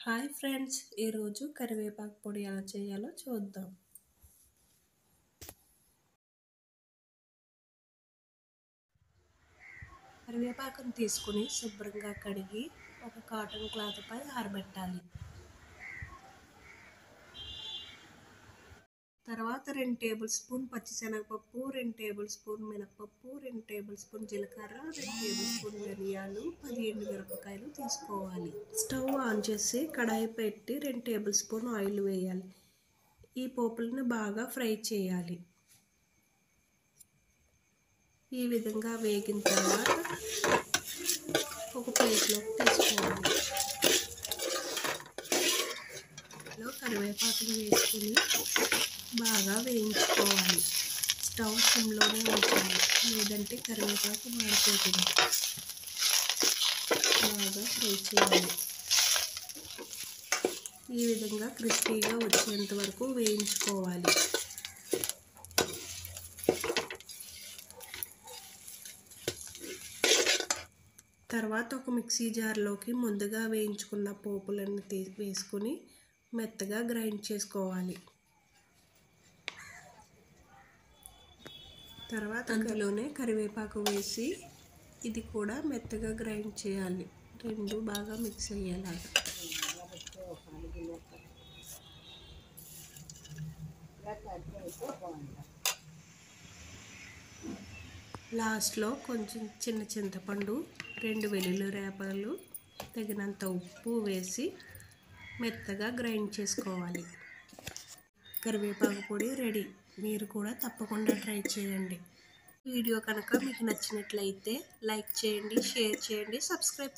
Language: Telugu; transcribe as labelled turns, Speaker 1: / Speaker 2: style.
Speaker 1: హాయ్ ఫ్రెండ్స్, ఈరోజు కరివేపాకు పొడి ఎలా చేయాలో చూద్దాం. కరివేపాకును తీసుకుని శుభ్రంగా కడిగి ఒక కాటన్ క్లాత్పై ఆరబెట్టాలి. తర్వాత 2 టేబుల్ స్పూన్ పచ్చిశనగపప్పు, 2 టేబుల్ స్పూన్ మినపప్పు, 2 టేబుల్ స్పూన్ జీలకర్ర, 2 టేబుల్ స్పూన్ ధనియాలు, 10 ఎండుమిరపకాయలు తీసుకోవాలి. స్టవ్ ఆన్ చేసి కడాయి పెట్టి 2 టేబుల్ స్పూన్ ఆయిల్ వేయాలి. ఈ పోపులను బాగా ఫ్రై చేయాలి. ఈ విధంగా వేగిన తర్వాత ఒక ప్లేట్లోకి తీసుకోవాలి. కరివేపాకులు వేసుకుని బాగా వేయించుకోవాలి. స్టవ్ సిమ్లోనే ఉంచాలి, లేదంటే కరివేపాకు మాడిపోతుంది. బాగా ఫ్రై చేయాలి. ఈ విధంగా క్రిస్పీగా వచ్చేంత వరకు వేయించుకోవాలి. తర్వాత ఒక మిక్సీ జార్లోకి ముందుగా వేయించుకున్న పోపులను వేసుకుని మెత్తగా గ్రైండ్ చేసుకోవాలి. తర్వాత అందులోనే కరివేపాకు వేసి ఇది కూడా మెత్తగా గ్రైండ్ చేయాలి. రెండు బాగా మిక్స్ అయ్యేలాగా. లాస్ట్లో కొంచెం చిన్న చింతపండు, 2 వెల్లుల్లి రేపలు, తగినంత ఉప్పు వేసి మెత్తగా గ్రైండ్ చేసుకోవాలి. కరివేపాకు పొడి రెడీ. మీరు కూడా తప్పకుండా ట్రై చేయండి. వీడియో కనుక మీకు నచ్చినట్లయితే లైక్ చేయండి, షేర్ చేయండి, సబ్స్క్రైబ్ చేయండి.